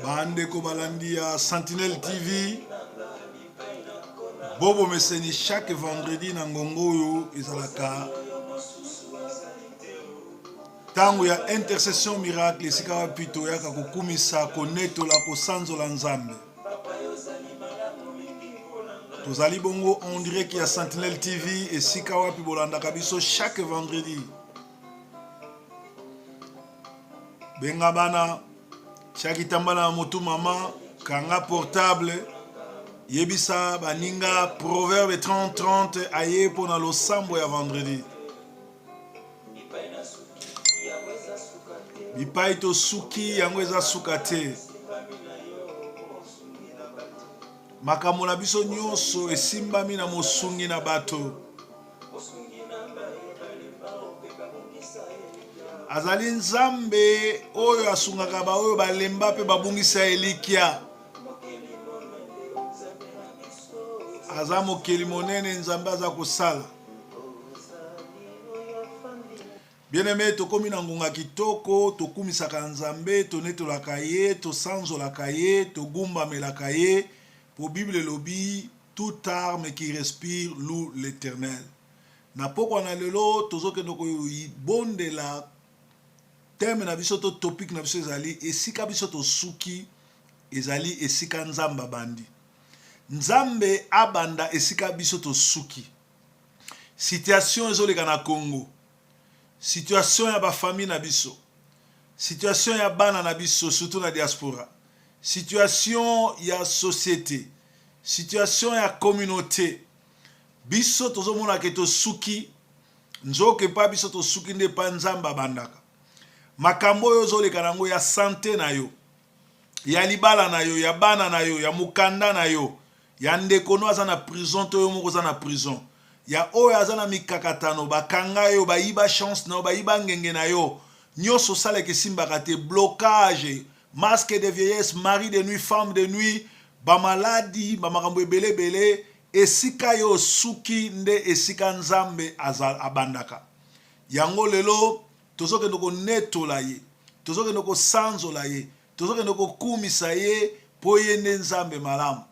Bande Kobalandia, Sentinelle TV, Bobo Messeni chaque vendredi na Ngongoyo ezalaka. Tango ya intercession miracle esika wapito yaka kokumisa konetola kosanzola nzambe. Tozali bongo on dirait qu'il y a Sentinelle TV esika wapi bolanda kabiso chaque vendredi. Benga bana chaque tambala moto mama kanga portable yebisa baninga proverbe 30-30 aye pona lo sambo ya vendredi. Bipai to suki yango eza sukate. Makambo na biso nyonso esimbami na mosungi na bato. Azali nzambe oyo asungaka ba oyo balemba pe babungisa elikia. Aza mokeli monene nzambe aza kosala. Bien-aimé, tokomi na ngonga kitoko, tokumisaka nzambe, tonetolaka ye, tosanzolaka ye, togumbamelaka ye. Pour Bible lobi, toute arme qui respire loue l'Éternel. Na poko na lelo tozoke ndoko bonde la thème na biso to topic na biso ezali esika biso to suki ezali esika nzamba bandi. Nzambe abanda esika biso to suki. Situation ezoleka na Congo. Situation ya ba famille na biso. Situation ya bana na biso surtout na diaspora. Situation ya société. Situation ya communauté. Biso tozomona ke to suki nzoke pa biso to suki nde pa nzamba bandaka. Makambo yo zoleka nango ya santé na yo. Ya libala na yo, ya bana na yo, ya mukanda na yo. Ya ndeko aza na prison to yo moko za na prison. Ya oyo aza na mikakatano bakanga yo bayiba chance na yo bayiba ngenge na yo. Nyoso sale ke simbaka te blocage, masque de vieillesse, mari de nuit, femme de nuit, ba maladie, ba makambo ebele bele, esika yo suki nde esika nzambe abandaka. Yango lelo tozoke ndoko netola ye, tozoke ndoko sanzola ye, tozoke ndoko kumisa ye po ye nde nzambe malamu.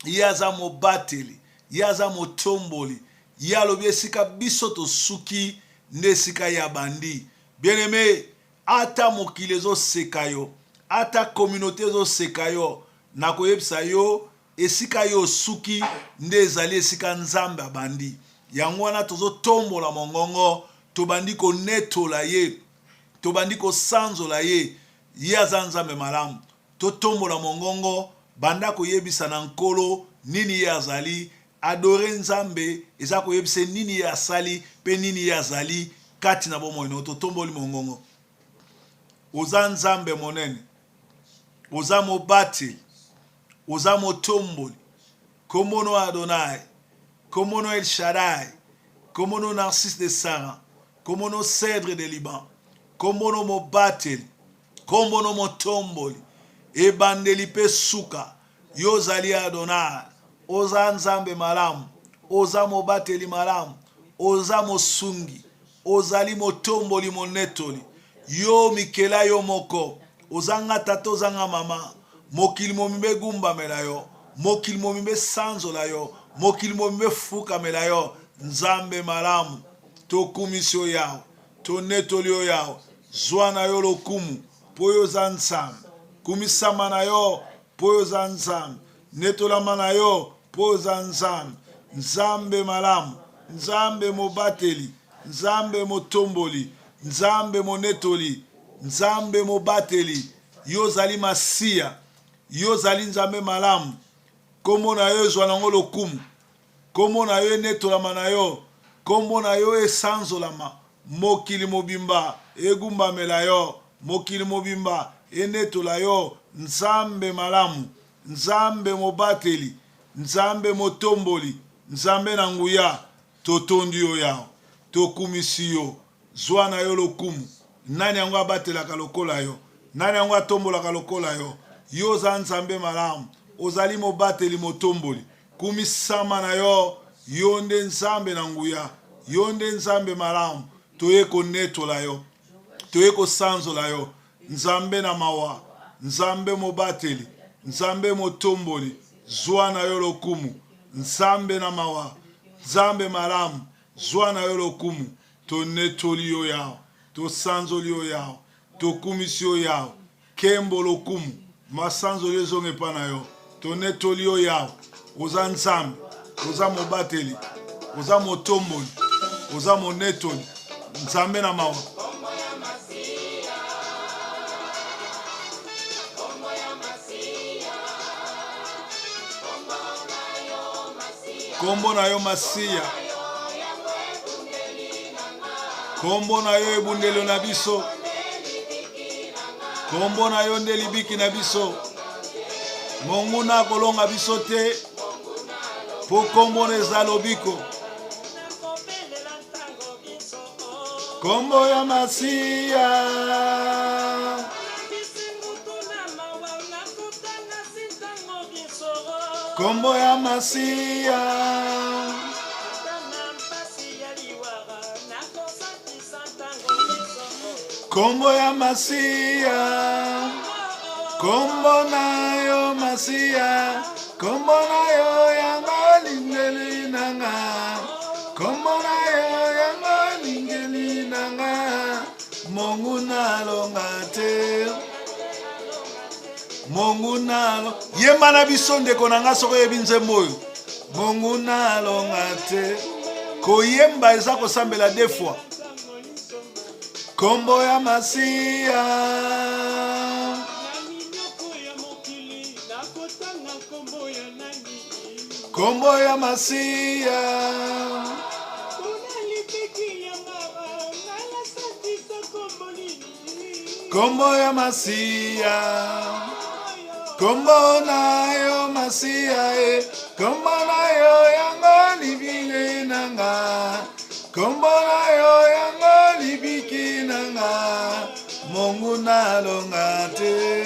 Ye aza mobateli, ye aza motomboli, ye alobi esika biso to suki nde esika ya bandi. Bien-aimé, ata mokili ezo seka yo, ata communauté ezo seka yo, na koyebisa yo esika yo suki nde ezali esika nzambe abandi. Yango wana tozo tombola mongongo, tobandi ko netola ye, tobandi ko sanzola ye, ye aza nzambe malamu. To tombola mongongo, banda koyebisa na nkolo nini ye azali, adore nzambe eza koyebise nini ye asali pe nini ye azali kati na bomoi no to tomboli mongongo. Oza nzambe monene, oza mobati, oza motomboli, komono Adonai, komono El Shaddai, komono Narcisse de Saran, komono Cèdre de Liban, komono mobati, komono motomboli, ebandeli pe suka, yozali Adonai, oza nzambe malamu, oza mobateli malamu, oza mosungi, ozali motomboli monetoli, yo mikela yo moko, ozanga tata ozanga mama, mokili momimbe gumba melayo, mokili momimbe sanzola yo, mokili momimbe fuka melayo, nzambe malamu, tokumisio yao, tonetoli yo yao, zwana yo lokumu, poyo za nzambe, kumisama na yo, poyo za nzambe, netolama na yo, poyo za nzambe, nzambe malamu, nzambe mobateli, nzambe motomboli, nzambe monetoli, nzambe mobateli, yo zali masia, yo zali nzambe malamu, kombo na yo ezwanango lokumu, kombo na yo netolama na yo, kombo na yo esanzolama, mokili mobimba egumbamela yo, mokili mobimba enetola yo, nzambe malamu, nzambe mobateli, nzambe motomboli, Nzambe na nguya totondi yo yao tokumisi yo zwa na yo lokumu. Nani yango abatelaka lokola yo? Nani yango atombolaka lokola yo? Yo za nzambe malamu, ozali mobateli motomboli. Kumisama na yo, yo nde nzambe na nguya, yo nde nzambe malamu. Toye konetola yo, toye kosanzola yo. Nzambe na mawa, nzambe mobateli, nzambe motomboli, zwa na yo lokumu. Nzambe na mawa, nzambe malamu, zwa na yo lokumu. Tonetoli yo yao, tosanzoli yo yao, tokumisi yo yao. Kembo lokumu, masanzoli ezonge pa na yo. Tonetoli yo yao, oza nzambe, oza mobateli, oza motomboli, oza monetoli. Nzambe na mawa. Kombo na yo Masiya, kombo na yo ebundelo na biso, kombo na yo nde libiki na biso. Monguna kolonga biso te, po kombo neza lobiko. Kombo ya Masiya, kombo ya Masiya, kombo ya Masiya, kombo na yo Masiya, kombo na yo yango lingeli nanga, kombo na yo yango lingeli nanga. Monguna longa te, monguna yemba na biso ndeko nanga soko yebi nzembo oyo. Monguna longa te, koyemba eza kosambela deux fois. Kombo ya Masiya, kombo ya Masiya, kombo ya Masiya, kombo na yo Masiya, kombo na yo yango libinge nanga, kombo na yo yango libiki nanga. Monguna longa te,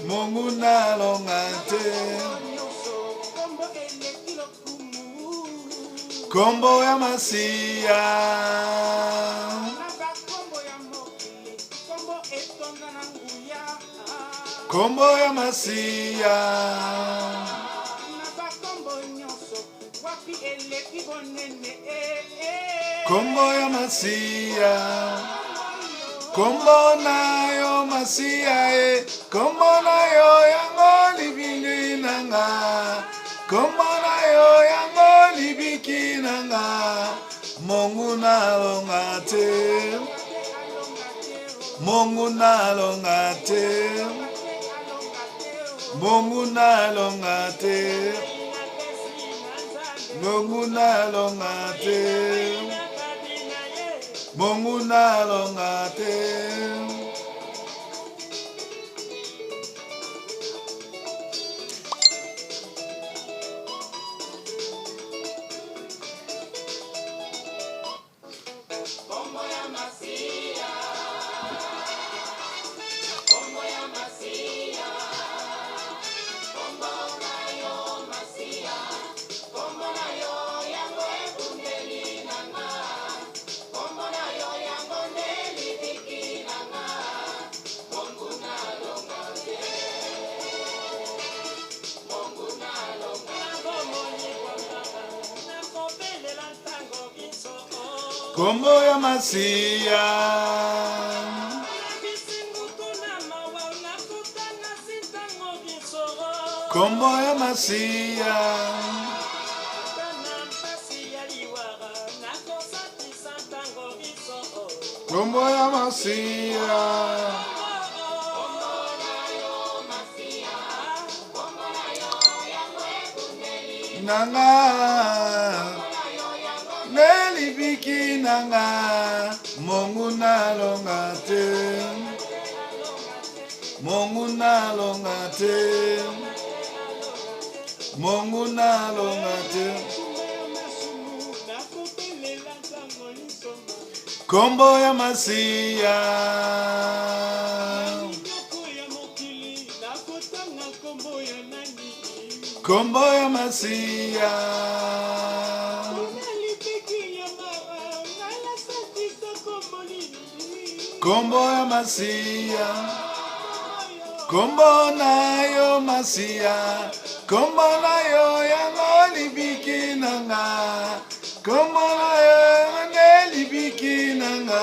monguna longa te. Kombo ya Masiya, kombo ya Masiya, kombo ya Masiya, kombo na yo Masiya, kombo na yo yango libingi nanga, kombo na yo yango libiki nanga. Monguna longa te, monguna longa te, monguna longa te, monguna longa te, monguna longa te. Kombo ya Masiya, kombo ya Masiya, kombo ya Masiya, nanga nelibiki nanga. Monguna longa te, Mungu nalonga te. Mungu nalonga te. Kombo ya Masia. Kombo ya Masia. Kombo ya Masia. Kombo na yo Masia. Kombo na yo yango libiki nanga. Kombo na yo ne libiki nanga.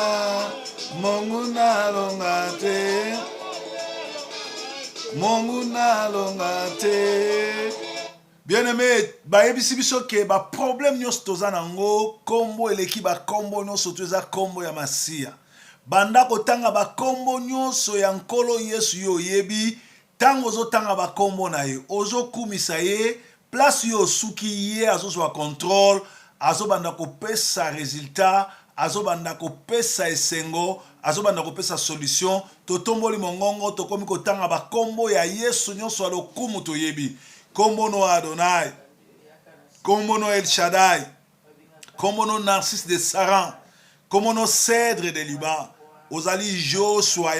Mungu nalonga te. Mungu nalonga te. Bien-aimé, bayebisi biso ke ba problème nyonso toza nango kombo eleki ba kombo nyonso toza kombo ya Masia. Banda kotanga ba kombo nyonso ya nkolo Yesu yo yebi tango ozotanga ba kombo na ye ozokumisa ye place yo suki ye azozwa contrôle azobanda kopesa résultat azobanda kopesa esengo azobanda kopesa solution totomboli mongongo tokomi kotanga ba kombo ya Yesu nyonso alokumu toyebi kombo no Adonai kombo no El Shaddai kombo no Narcisse de Saran kombo no Cèdre de Liban ozali Joshua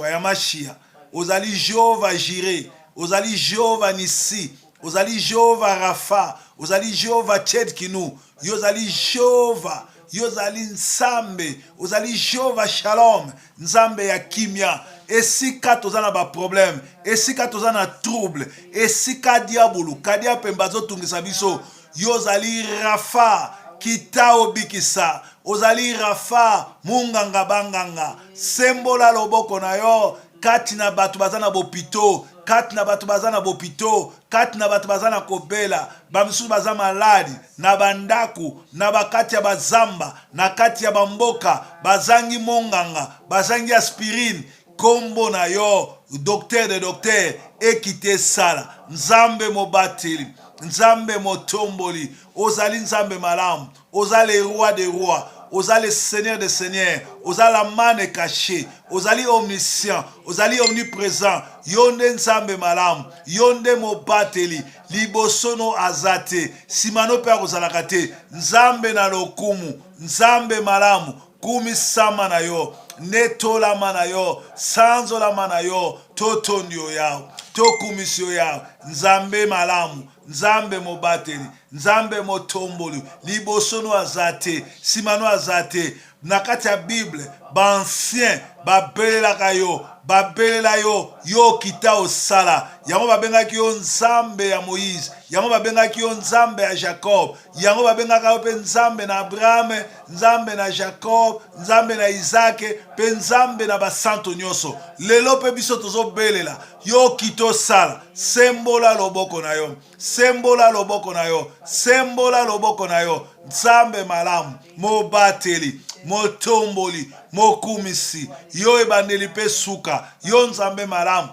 ya Mashia ozali Jehova Jireh ozali Jehova Nissi ozali Jehova Rafa ozali Jehova Tchedkinu yozali Jehova yozali Nzambe ozali Jehova Shalom Nzambe ya kimia esika tozana ba problème esika tozana trouble esika diabulu kadia pembazo tungisa biso yozali Rafa kitao bikisa ozali Rafa munganga banganga sembola loboko na yo kati na batu bazana bopito kati na batu bazana bopito kati na batu bazana kobela bamisusu baza maladi na bandaku na bakati ya bazamba na kati ya bamboka bazangi monganga bazangi aspirine kombo na yo docteur de docteur ekite sala Nzambe mobateli Nzambe motomboli ozali Nzambe malamu ozali roi des rois ozali seigneur des seigneurs ozali la manne cachée ozali omniscient ozali omniprésent yonde Nzambe malamu yonde mobateli libosono azate simano pe akozalaka te Nzambe na lokumu Nzambe malamu kumisama na yo netolama na yo sanzolama na yo totondio yao tokumisio yao Nzambe malamu Nzambe mobateli Nzambe motombolu libosono azate simano azate na kati ya Bible bancien babelelaka yo babelela yo yo kita osala yango babengaki yo Nzambe ya Moïse yango babengaki yo Nzambe ya Jacob yango babengaka yo pe Nzambe na Abraham Nzambe na Jacob Nzambe na Isaac pe Nzambe na basanto nyonso lelo pe biso tozobelela yo kito sala sembola loboko na yo sembola loboko na yo sembola loboko na yo Nzambe malamu mobateli motomboli mokumisi yo ebandeli pe suka yo Nzambe malamu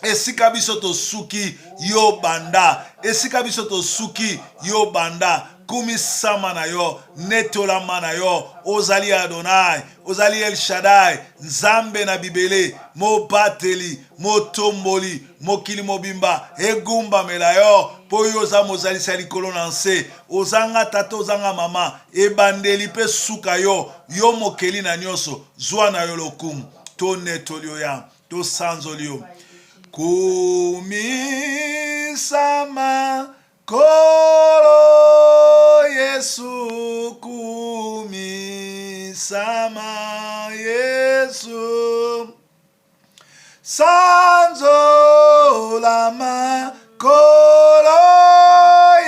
esika biso tosuki yo banda esika biso tosuki yo banda kumisama na yo netolama na yo ozali Adonai ozali El Shaddai Nzambe na bibele mobateli motomboli mokili mobimba egumba mela yo po yo za mozalisa likolo na nse ozanga tata ozanga mama ebandeli pe suka yo yo mokeli na nyonso zwa na yo lokumu to netoli yo ya to sanzoli yo kumisama kolo Yesu kumisama Yesu sanzolama kolo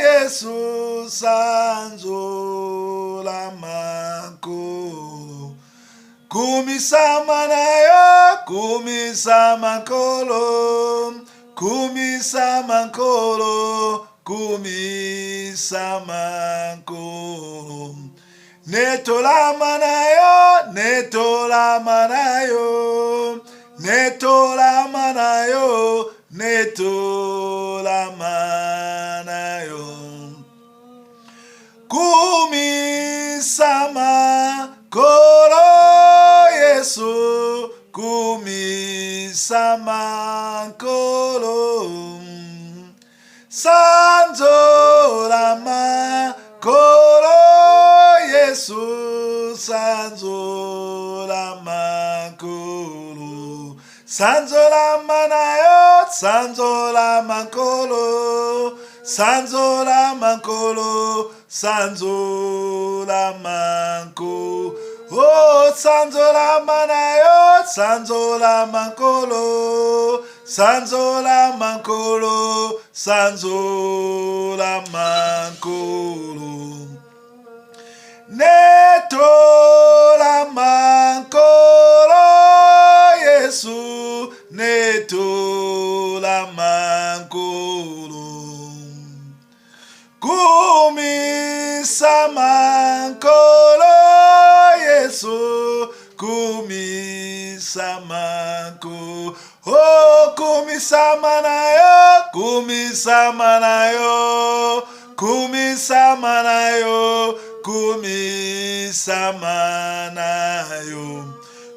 Yesu sanzolama kolo kumisama na yo kumisama kolo kumisama kolo kumisama kolo netolama na yo netolama na yo netolama na yo netolama na yo kumisama kolo Yesu kumisama kumisama nkolo sanzola makolo Yesu sanzola makolo sanzola manayo sanzola makolo sanzola makolo sanzola makolo oh sanzola manayo sanzola makolo sanzola makolo sanzola makolo netola makolo Yesu netola makolo kumisa makolo Yesu kumisa makolo oh kumisa manayo kumisa manayo kumisa manayo kumisa manayo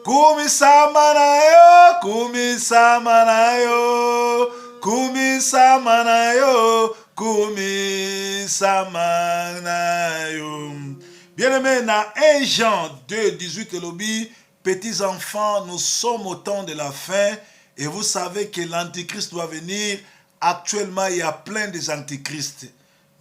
kumisa manayo kumisa manayo kumisa manayo kumisa manayo. Bien-aimé, dans 1 Jean 2, 18 et lobby, petits enfants, nous sommes au temps de la fin et vous savez que l'antichrist doit venir. Actuellement, il y a plein des antichrists.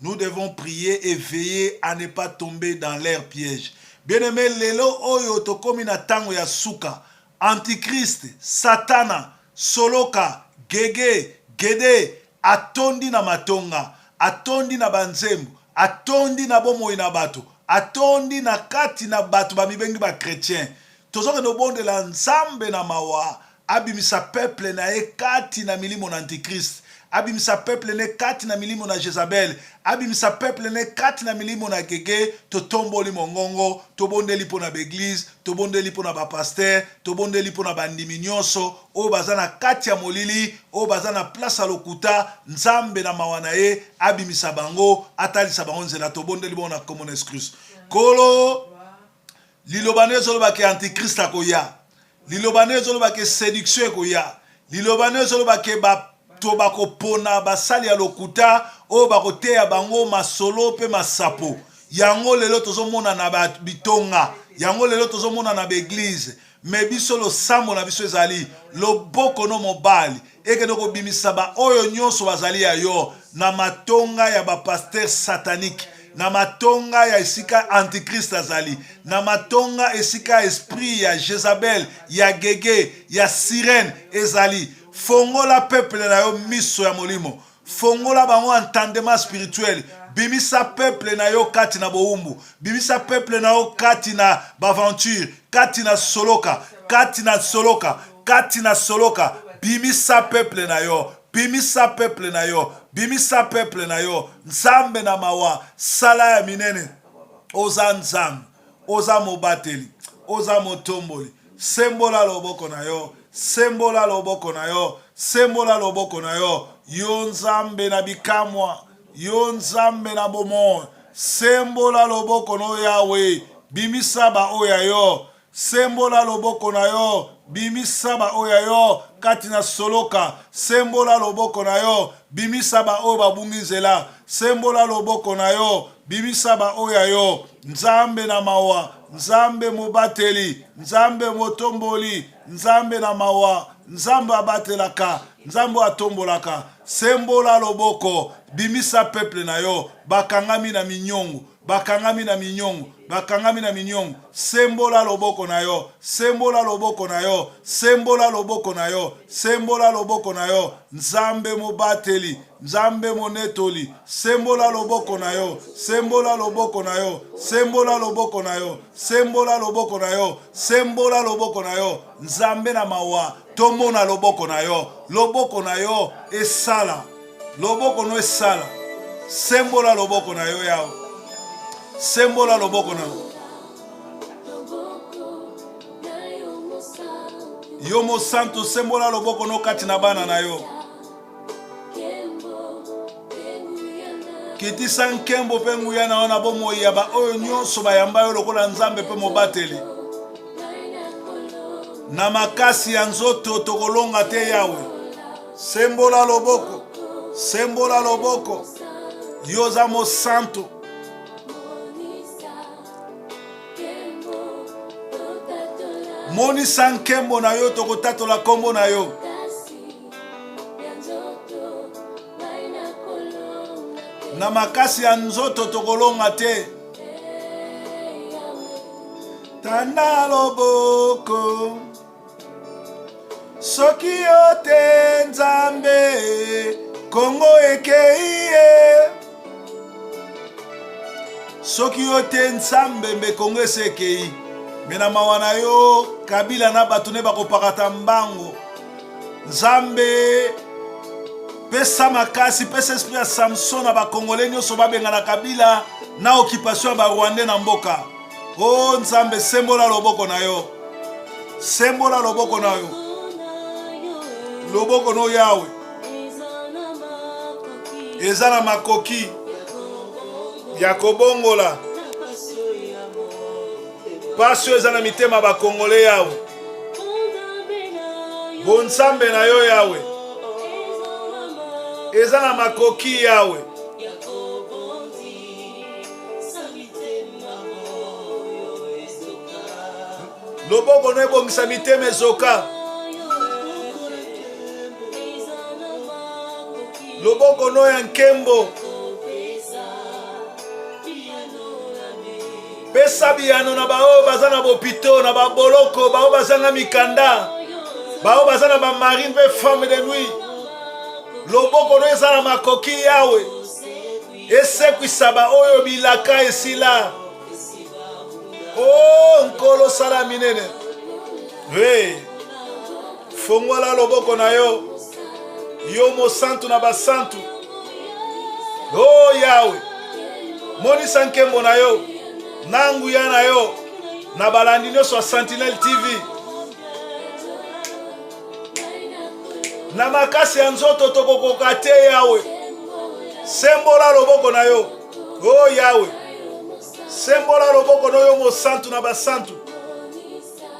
Nous devons prier et veiller à ne pas tomber dans leur piège. Bien-aimé, lelo oyo tokomi na tango ya suka, antichrist, satana, soloka, gege, gede, atondi na matonga, atondi na banzembo, atondi na bomoi na bato, atondi na kati na bato ba mibengi ba chrétien. Tozoke no bonde la nzambe na mawa, abimisa peuple na ye kati na milimo na antichrist. Abimisa peuple ne kati na milimo na Jezabel. Abimisa peuple ne kati na milimo na gege. To tomboli mongongo. To bondeli po na beglise. To bondeli po na bapaster. To bondeli po na bandimi nyonso. O bazana kati ya molili. O bazana place a lokuta. Nzambe na mawana ye. Abimisa bango. Atalisa bango nzela. To bondeli po na common excuse. Kolo. Lilobane zolo ke antichrist akoya. Lilobane zolo ke séduction akoya. Lilobane zolo ke ba to bako pona basali ya lokuta o bako teya bango masolo pe masapo yango lelo tozomona na bitonga yango lelo tozomona na beglise me biso lo sambo na biso ezali loboko no mobali eke doko bimisa ba oyo nyonso bazali ya yo na matonga ya bapaster satanique na matonga ya esika antichrist azali na matonga esika esprit ya Jezabel ya gege ya sirène ezali fongola peuple na yo miso ya molimo fongola bango entendement spirituel bimisa peuple na yo kati na boumbu bimisa peuple na yo kati na baventure kati na soloka kati na soloka kati na soloka bimisa peuple na yo bimisa peuple na yo bimisa peuple na yo nzambe na mawa sala ya minene oza nzambe oza mobateli oza motomboli sembola loboko na yo sembola loboko na yo sembola loboko na yo yo nzambe na bikamwa yo nzambe na bomoi sembola loboko no yawe bimisa ba oya yo sembola loboko na yo bimisa ba oya yo kati na soloka sembola loboko na yo bimisa ba oyo babungi nzela sembola loboko na yo bimisa ba oya yo nzambe na mawa nzambe mobateli nzambe motomboli nzambe na mawa nzambe abatelaka nzambe atombolaka sembola loboko bimisa peuple na yo bakangami na minyongo bakangami na minyongo bakangami na minyongo sembola loboko na yo sembola loboko na yo sembola loboko na yo sembola loboko na yo nzambe mobateli nzambe monetoli sembola loboko na yo sembola loboko na yo sembola loboko na yo sembola loboko na yo sembola loboko na yo nzambe na mawa tomona loboko na yo esala loboko no esala sembola loboko na yo yao sembola loboko na yo mo santo sembola loboko no kati na bana na yo kitisa nkembo pe nguya na ona bomoi ya ba oyo nyonso bayamba yo lokola nzambe pe mobateli na makasi ya nzoto tokolonga te Yawe. Sembola loboko, sembola loboko. Yo za mosantu. Monisa nkembo na yo tokotatola kombo na yo. Na makasi ya nzoto tokolonga te. Tanda loboko soki yo te Nzambe Kongo ekei ye. Soki yo te Nzambe mbe Kongo esekei. Mena mawana yo Kabila na bato ne bakopakata mbango. Nzambe pesa makasi, pesa esprit ya Samson na bakongole nyonso babenga na Kabila na occupation ya Rwanda na mboka. Oh Nzambe, sembola loboko na yo. Sembola loboko na yo. Loboko no Yawe. Eza na makoki ya kobongola. Pasio eza na mitema bakongole Yawe. Bonzambe na yo Yawe. Eza na makoki Yawe. Loboko no ebongisa mitema ezoka. Loboko no ya nkembo. Pesa biyano na bao baza na bopito na baboloko bao baza na mikanda. Bao baza na ba marine pe femme de nuit. Loboko no eza na makoki Yawe. Esekwisa ba oyo bilaka esila. Oh, nkolo sala minene. Hey, fongola loboko na yo. Yo mo santu na basantu. Oh Yawe, monisa nkembo na yo. Nangu ya na yo. Na balandi nyonso Sentinelle TV. Na makasi ya nzoto tokokoka te Yawe. Sembola loboko na yo. Oh Yawe. Sembola loboko no yo mo santu na basantu.